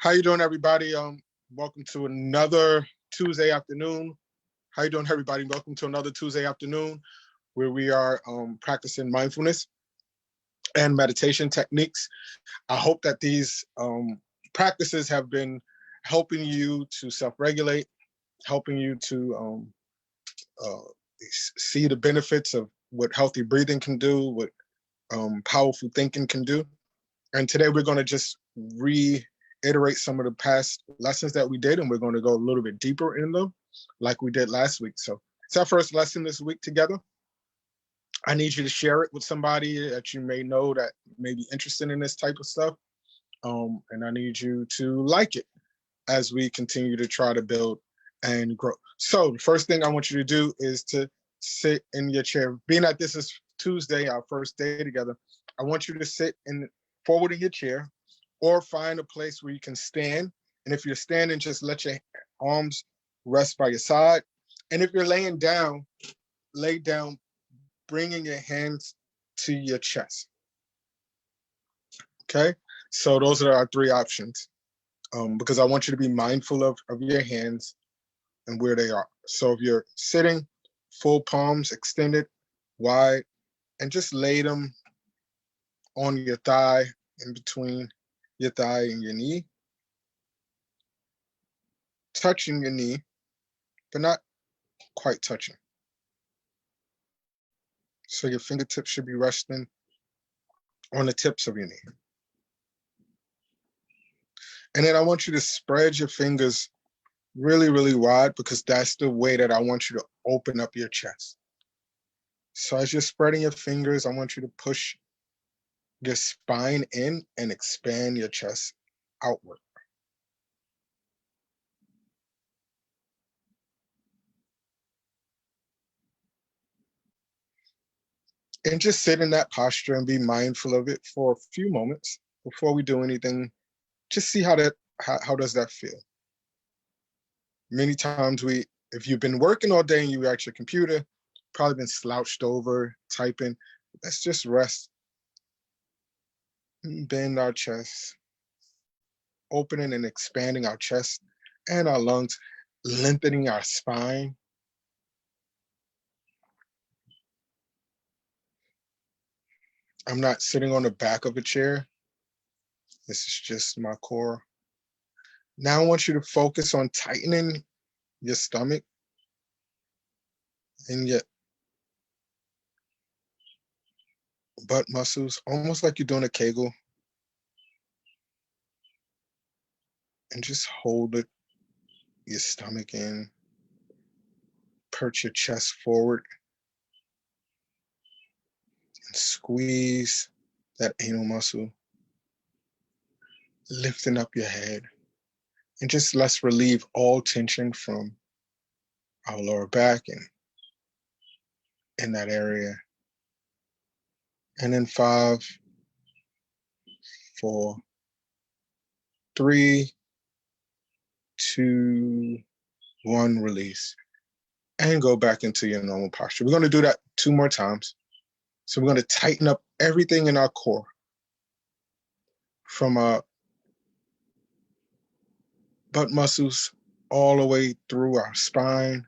How you doing, everybody? Welcome to another Tuesday afternoon. How you doing, everybody? Welcome to another Tuesday afternoon where we are practicing mindfulness and meditation techniques. I hope that these practices have been helping you to self-regulate, helping you to see the benefits of what healthy breathing can do, what powerful thinking can do. And today we're going to just reiterate some of the past lessons that we did, and we're going to go a little bit deeper in them like we did last week. So it's our first lesson this week together. I need you to share it with somebody that you may know that may be interested in this type of stuff. And I need you to like it as we continue to try to build and grow. So the first thing I want you to do is to sit in your chair. Being that this is Tuesday, our first day together, I want you to sit forward in your chair or find a place where you can stand. And if you're standing, just let your arms rest by your side. And if you're laying down, lay down, bringing your hands to your chest. Okay, so those are our three options because I want you to be mindful of your hands and where they are. So if you're sitting, full palms extended wide, and just lay them on your thigh, in between your thigh and your knee, touching your knee, but not quite touching. So your fingertips should be resting on the tips of your knee. And then I want you to spread your fingers really, really wide, because that's the way that I want you to open up your chest. So as you're spreading your fingers, I want you to push your spine in and expand your chest outward. And just sit in that posture and be mindful of it for a few moments before we do anything. Just see how does that feel. Many times if you've been working all day and you're at your computer, probably been slouched over, typing, let's just rest. Bend our chest, opening and expanding our chest and our lungs, lengthening our spine. I'm not sitting on the back of a chair. This is just my core. Now I want you to focus on tightening your stomach and your butt muscles, almost like you're doing a Kegel. And just hold your stomach in. Perch your chest forward. And squeeze that anal muscle. Lifting up your head. And just let's relieve all tension from our lower back and in that area. And then 5, 4, 3, 2, 1, release. And go back into your normal posture. We're going to do that 2 more times. So we're going to tighten up everything in our core. From our butt muscles all the way through our spine.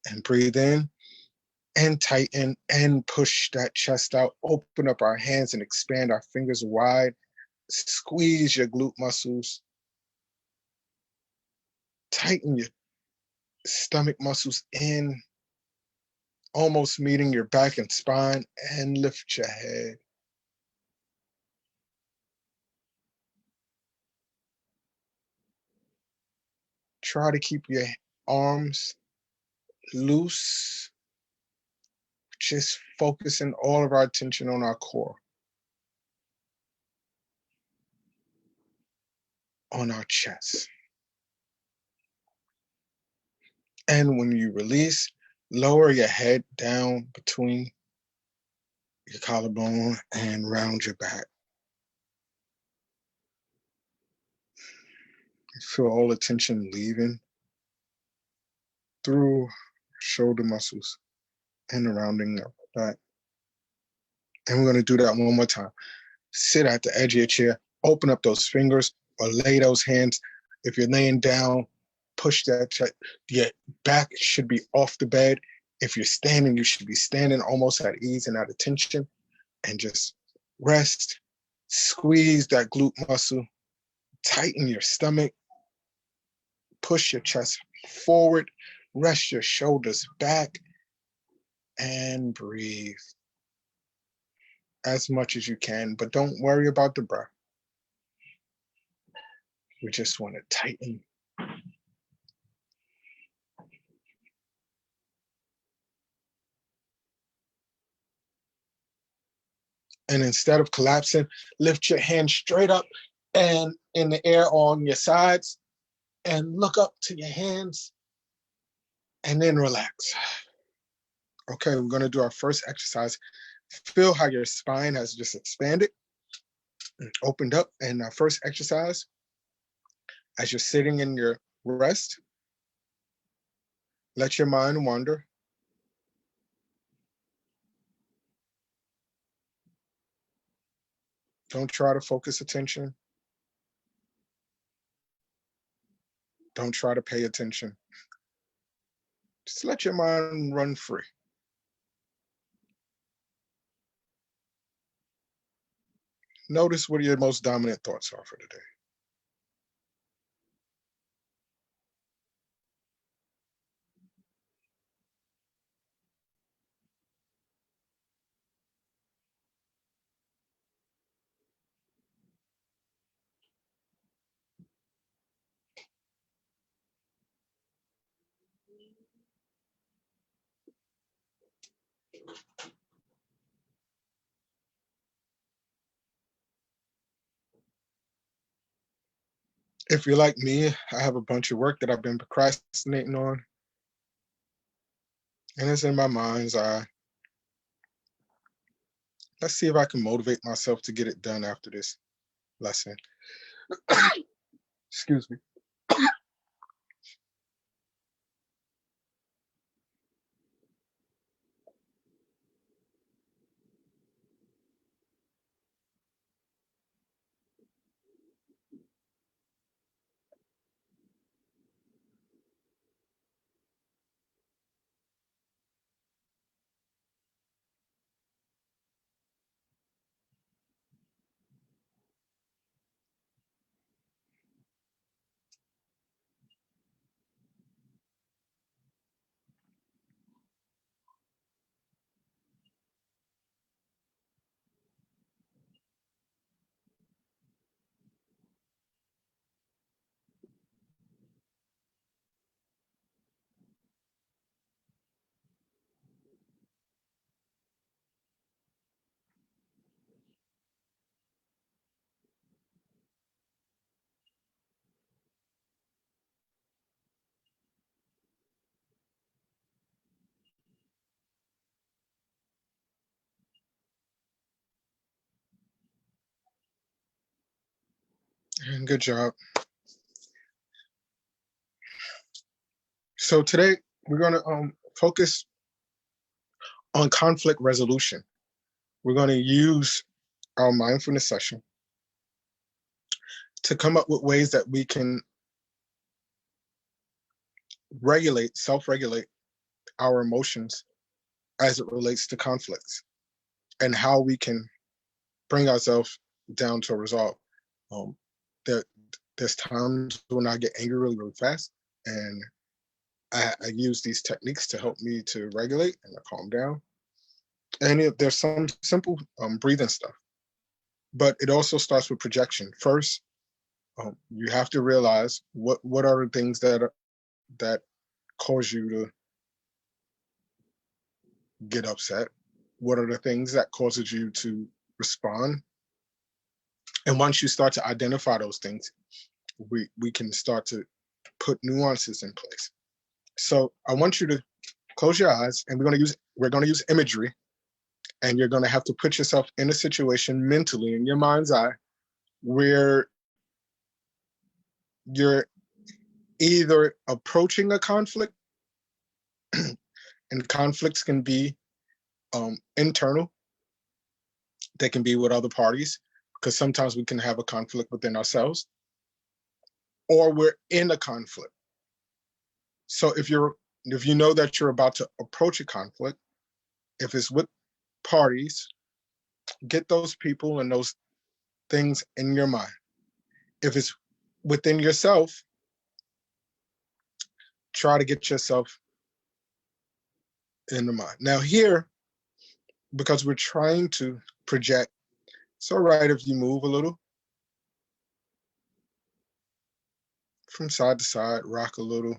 And breathe in and tighten and push that chest out. Open up our hands and expand our fingers wide. Squeeze your glute muscles. Tighten your stomach muscles in, almost meeting your back and spine, and lift your head. Try to keep your arms loose, just focusing all of our attention on our core, on our chest. And when you release, lower your head down between your collarbone and round your back. Feel all the tension leaving through shoulder muscles and the rounding of the back. And we're going to do that one more time. Sit at the edge of your chair, open up those fingers, or lay those hands. If you're laying down, push that chest. Your back should be off the bed. If you're standing, you should be standing almost at ease and out of tension, and just rest. Squeeze that glute muscle, tighten your stomach, push your chest forward, rest your shoulders back, and breathe as much as you can, but don't worry about the breath. We just want to tighten. And instead of collapsing, lift your hands straight up and in the air on your sides, and look up to your hands, and then relax. Okay, we're going to do our first exercise. Feel how your spine has just expanded and opened up. And our first exercise, as you're sitting in your rest, let your mind wander. Don't try to focus attention. Don't try to pay attention. Just let your mind run free. Notice what your most dominant thoughts are for today. If you're like me, I have a bunch of work that I've been procrastinating on, and it's in my mind's eye. Let's see if I can motivate myself to get it done after this lesson. Excuse me. And good job. So today we're going to focus on conflict resolution. We're going to use our mindfulness session to come up with ways that we can self-regulate our emotions as it relates to conflicts, and how we can bring ourselves down to a resolve. Um, there, there's times when I get angry really, really fast, and I use these techniques to help me to regulate and to calm down. And there's some simple breathing stuff, but it also starts with projection. First, you have to realize what are the things that cause you to get upset. What are the things that causes you to respond? And once you start to identify those things, we can start to put nuances in place. So I want you to close your eyes, and we're going to use imagery, and you're going to have to put yourself in a situation mentally in your mind's eye where you're either approaching a conflict, and conflicts can be internal, they can be with other parties, because sometimes we can have a conflict within ourselves. or we're in a conflict. So if you know that you're about to approach a conflict, if it's with parties, get those people and those things in your mind. If it's within yourself, try to get yourself in the mind. Now here, because we're trying to project, it's all right if you move a little from side to side, rock a little.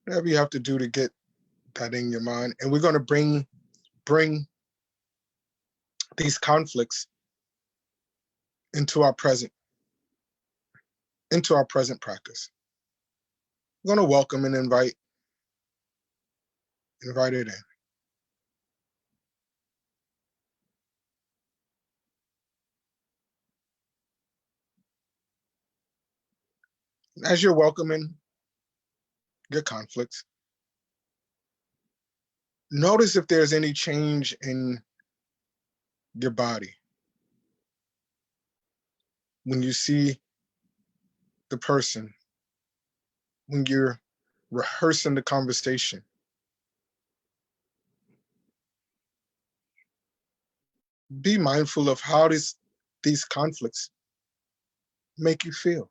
Whatever you have to do to get that in your mind. And we're going to bring these conflicts into our present practice. We're going to welcome and invite it in. As you're welcoming your conflicts, notice if there's any change in your body when you see the person, when you're rehearsing the conversation. Be mindful of how these conflicts make you feel.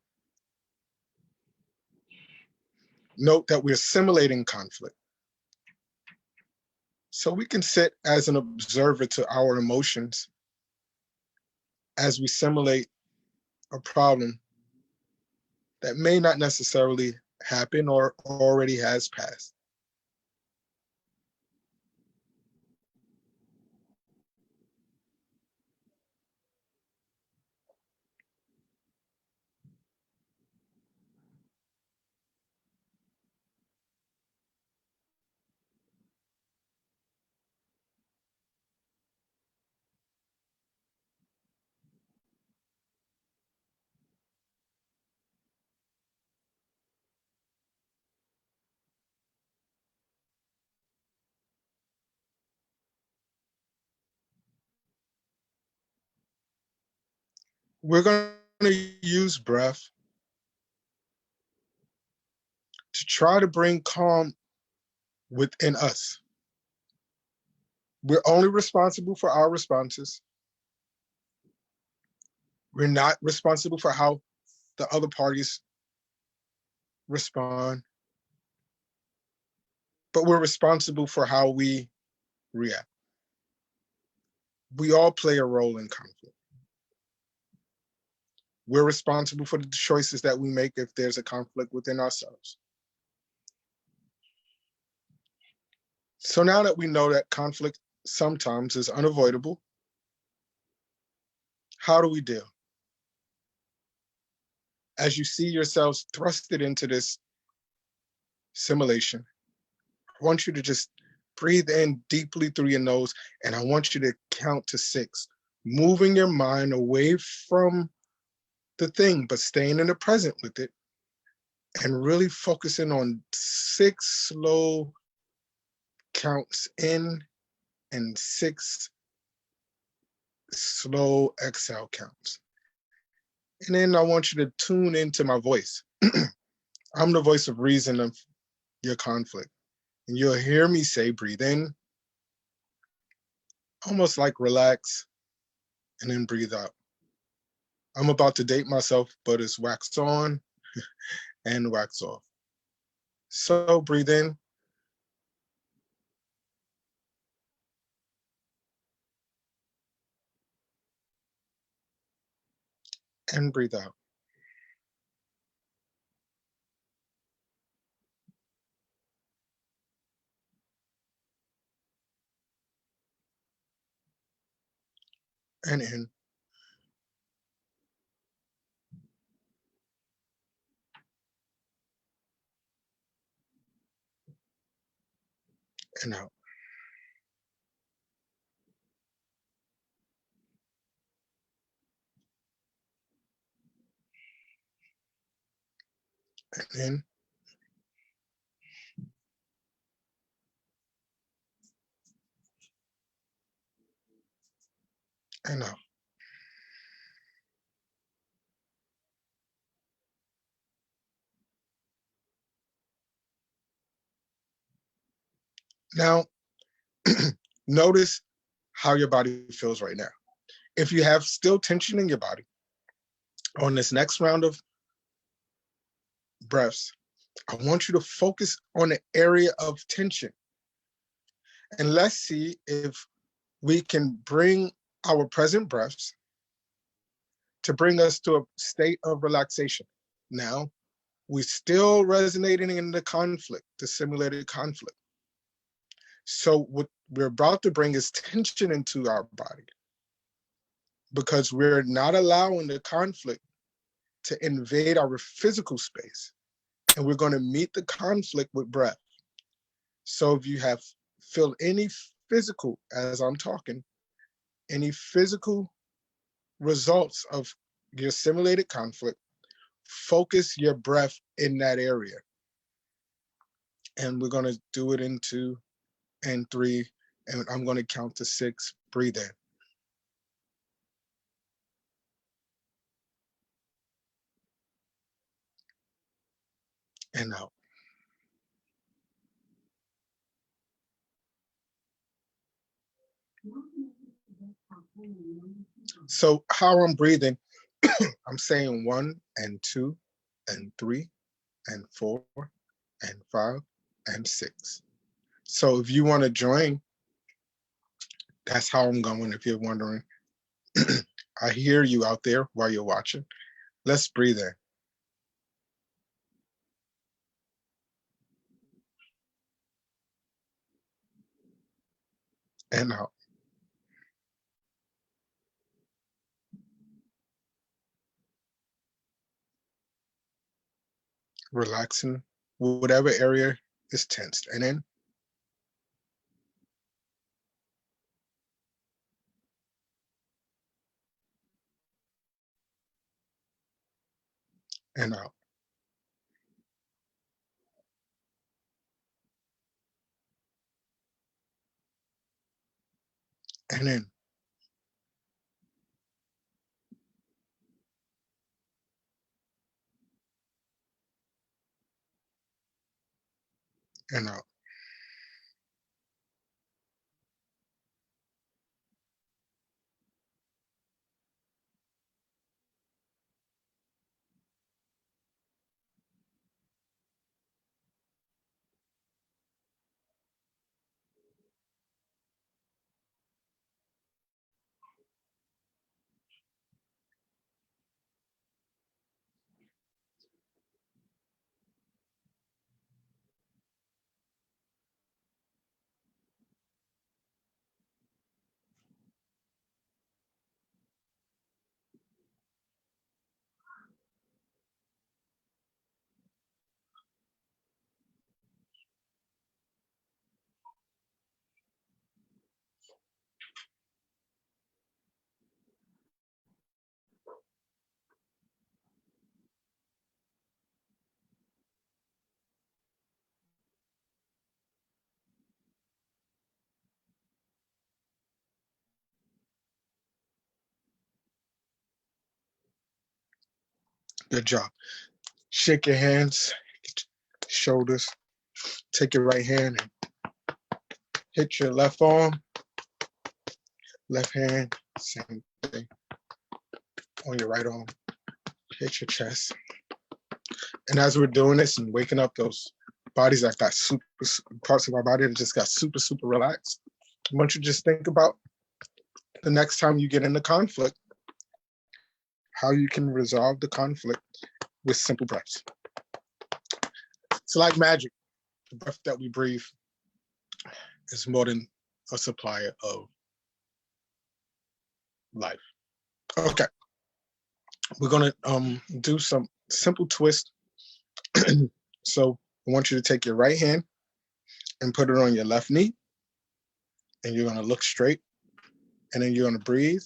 Note that we're simulating conflict. So we can sit as an observer to our emotions as we simulate a problem that may not necessarily happen or already has passed. We're going to use breath to try to bring calm within us. We're only responsible for our responses. We're not responsible for how the other parties respond, but we're responsible for how we react. We all play a role in conflict. We're responsible for the choices that we make if there's a conflict within ourselves. So now that we know that conflict sometimes is unavoidable, how do we deal? As you see yourselves thrusted into this simulation, I want you to just breathe in deeply through your nose, and I want you to count to 6, moving your mind away from the thing, but staying in the present with it, and really focusing on 6 slow counts in and 6 slow exhale counts. And then I want you to tune into my voice. I'm the voice of reason of your conflict. And you'll hear me say, breathe in, almost like relax, and then breathe out. I'm about to date myself, but it's wax on and wax off. So breathe in. And breathe out. And in. And out. And in. And out. Now, notice how your body feels right now. If you have still tension in your body, on this next round of breaths, I want you to focus on the area of tension. And let's see if we can bring our present breaths to bring us to a state of relaxation. Now, we're still resonating in the conflict, the simulated conflict. So what we're about to bring is tension into our body because we're not allowing the conflict to invade our physical space. And we're going to meet the conflict with breath. So if you have feel any physical, as I'm talking, any physical results of your simulated conflict, focus your breath in that area. And we're going to do it in 2 and 3, and I'm going to count to 6. Breathe in. And out. So how I'm breathing, I'm saying 1 and 2 and 3 and 4 and 5 and 6. So if you want to join, that's how I'm going. If you're wondering, I hear you out there while you're watching. Let's breathe in. And out. Relaxing whatever area is tensed. And in. And out. And in. And out. Good job. Shake your hands, shoulders. Take your right hand and hit your left arm, left hand, same thing. On your right arm, hit your chest. And as we're doing this and waking up those bodies that got super, parts of our body that just got super, super relaxed, I want you to just think about the next time you get into conflict, how you can resolve the conflict with simple breaths. It's like magic. The breath that we breathe is more than a supplier of life. Okay, we're gonna do some simple twist. So I want you to take your right hand and put it on your left knee, and you're gonna look straight, and then you're gonna breathe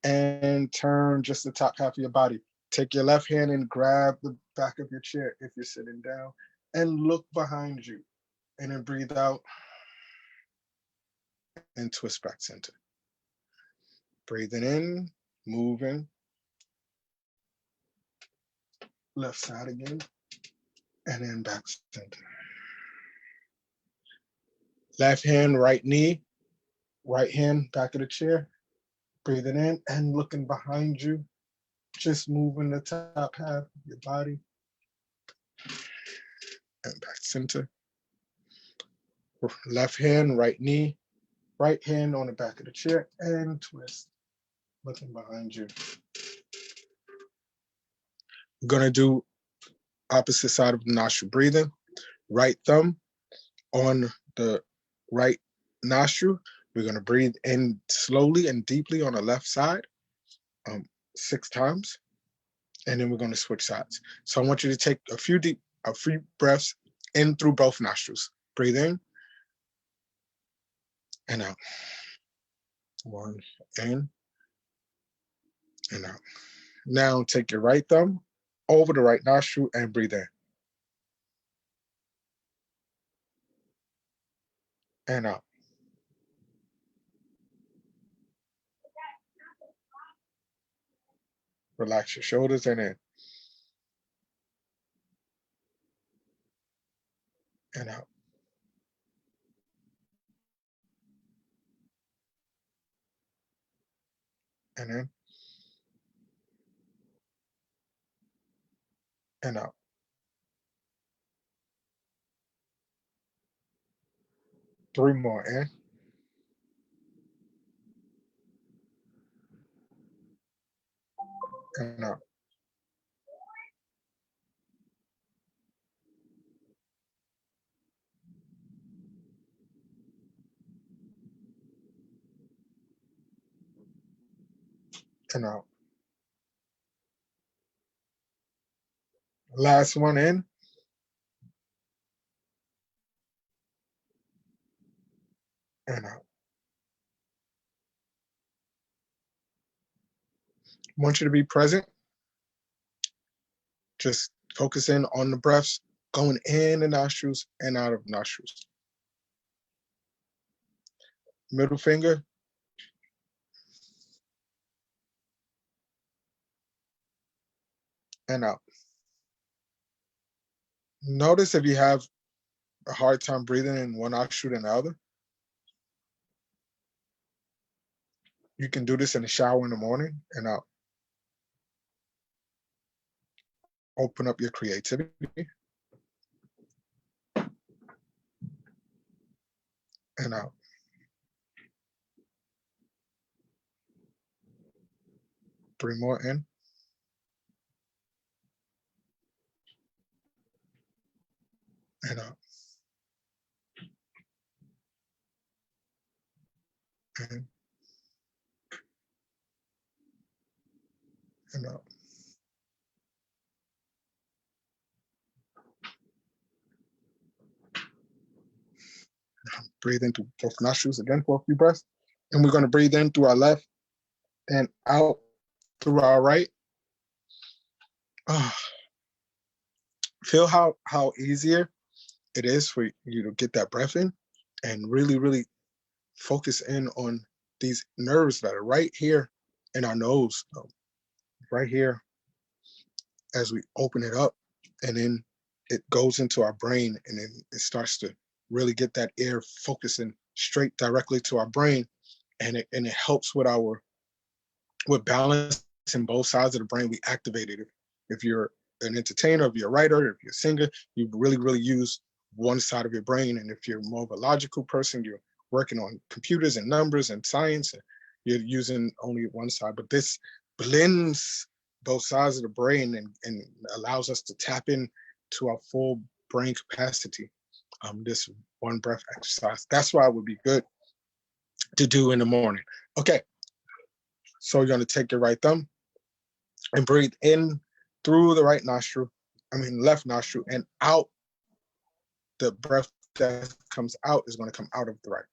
and turn just the top half of your body. Take your left hand and grab the back of your chair if you're sitting down, and look behind you, and then breathe out and twist back center. Breathing in, moving, left side again, and then back center. Left hand, right knee, right hand, back of the chair. Breathing in and looking behind you. Just moving the top half of your body. And back center. Left hand, right knee, right hand on the back of the chair and twist. Looking behind you. We're gonna do opposite side of the nostril breathing. Right thumb on the right nostril. We're gonna breathe in slowly and deeply on the left side 6 times. And then we're gonna switch sides. So I want you to take a few breaths in through both nostrils. Breathe in and out. 1 in and out. Now take your right thumb over the right nostril and breathe in and out. Relax your shoulders and in and out. And in and out. 3 more in and out. And out. Last one in and out. I want you to be present. Just focus in on the breaths going in the nostrils and out of nostrils. Middle finger and out. Notice if you have a hard time breathing in one nostril than the other. You can do this in the shower in the morning and out. Open up your creativity and out. Three more in and out. In and out. Breathe into both nostrils again for a few breaths. And we're going to breathe in through our left and out through our right. Feel how easier it is for you to get that breath in and really, really focus in on these nerves that are right here in our nose, right here as we open it up, and then it goes into our brain, and then it starts to really get that air focusing straight directly to our brain, and it helps with balancing both sides of the brain. We activate it. If you're an entertainer, if you're a writer, if you're a singer, you really, really use one side of your brain. And if you're more of a logical person, you're working on computers and numbers and science, and you're using only one side. But this blends both sides of the brain and allows us to tap in to our full brain capacity. This one breath exercise. That's why it would be good to do in the morning. Okay, so you're going to take your right thumb and breathe in through the left nostril, and out. The breath that comes out is going to come out of the right.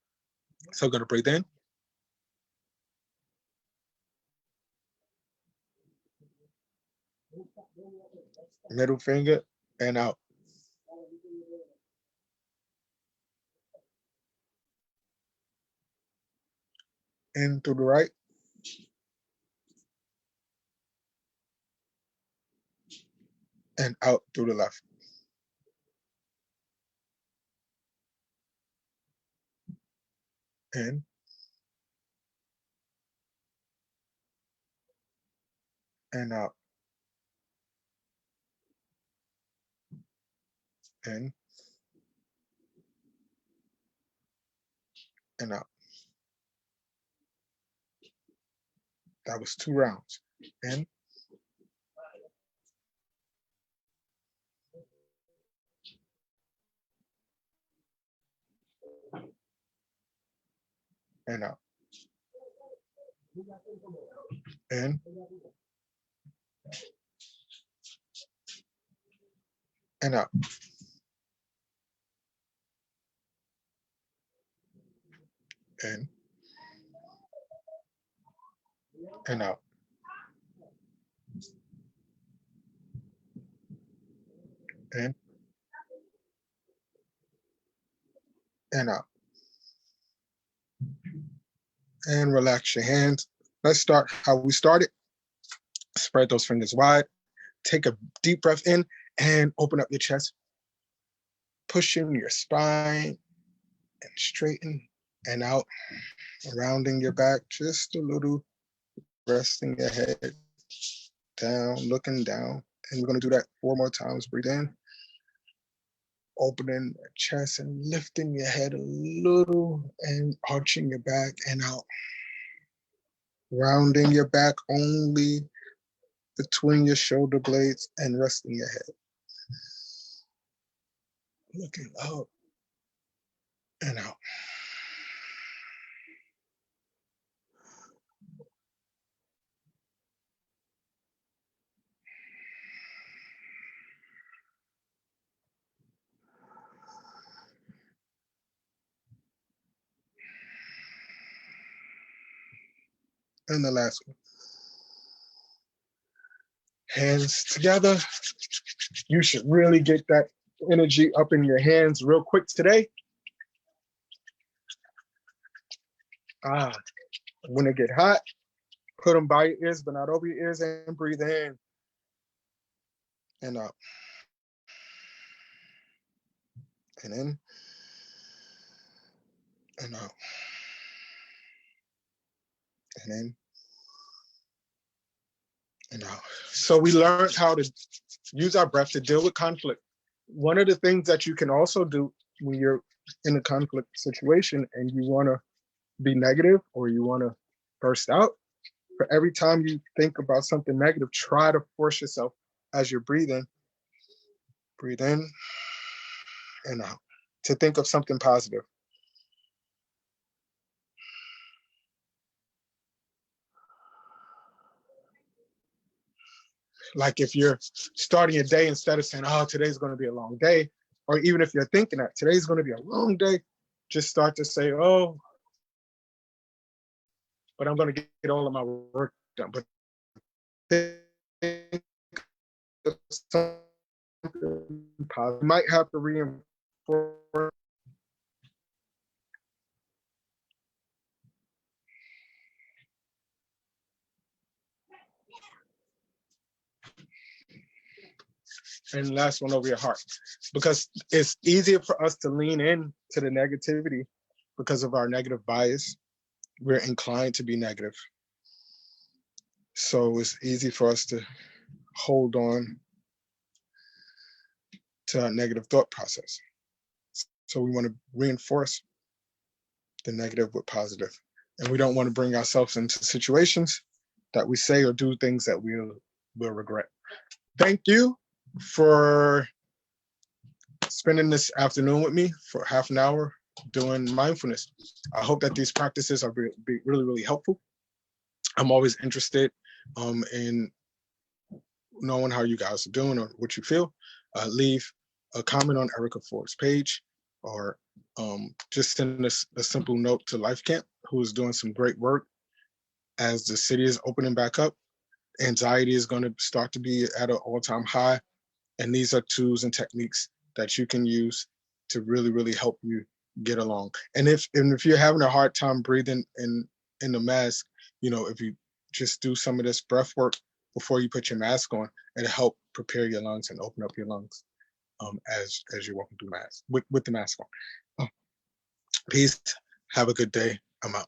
So I'm going to breathe in. Middle finger and out. In through the right. And out through the left. in, and out, in, and out. That was 2 rounds. In, and out. In, and out. In, and out. In, and out. And relax your hands. Let's start how we started. Spread those fingers wide. Take a deep breath in and open up your chest. Pushing your spine and straighten and out, rounding your back just a little, resting your head down, looking down. And we're going to do that 4 more times. Breathe in, opening your chest and lifting your head a little and arching your back and out. Rounding your back only between your shoulder blades and resting your head. Looking up and out. And the last one. Hands together. You should really get that energy up in your hands real quick today. When it get hot, put them by your ears, but not over your ears, and breathe in and out. And in and out. And in and out. So we learned how to use our breath to deal with conflict. One of the things that you can also do when you're in a conflict situation and you want to be negative or you want to burst out, for every time you think about something negative, try to force yourself as you're breathing, breathe in and out, to think of something positive. Like if you're starting your day, instead of saying, oh, today's going to be a long day, or even if you're thinking that today's going to be a long day, just start to say, oh, but I'm going to get all of my work done. But something positive. You might have to reinforce. And last one, over your heart, because it's easier for us to lean in to the negativity because of our negative bias. We're inclined to be negative. So it's easy for us to hold on to our negative thought process. So we want to reinforce the negative with positive. And we don't want to bring ourselves into situations that we say or do things that we'll regret. Thank you for spending this afternoon with me for half an hour doing mindfulness. I hope that these practices are be really, really helpful. I'm always interested in knowing how you guys are doing or what you feel. Leave a comment on Erica Ford's page, or just send us a simple note to Life Camp, who is doing some great work. As the city is opening back up, anxiety is going to start to be at an all-time high. And these are tools and techniques that you can use to really, really help you get along. And if you're having a hard time breathing in the mask, if you just do some of this breath work before you put your mask on, it'll help prepare your lungs and open up your lungs as you're walking through mask with the mask on. Peace. Have a good day. I'm out.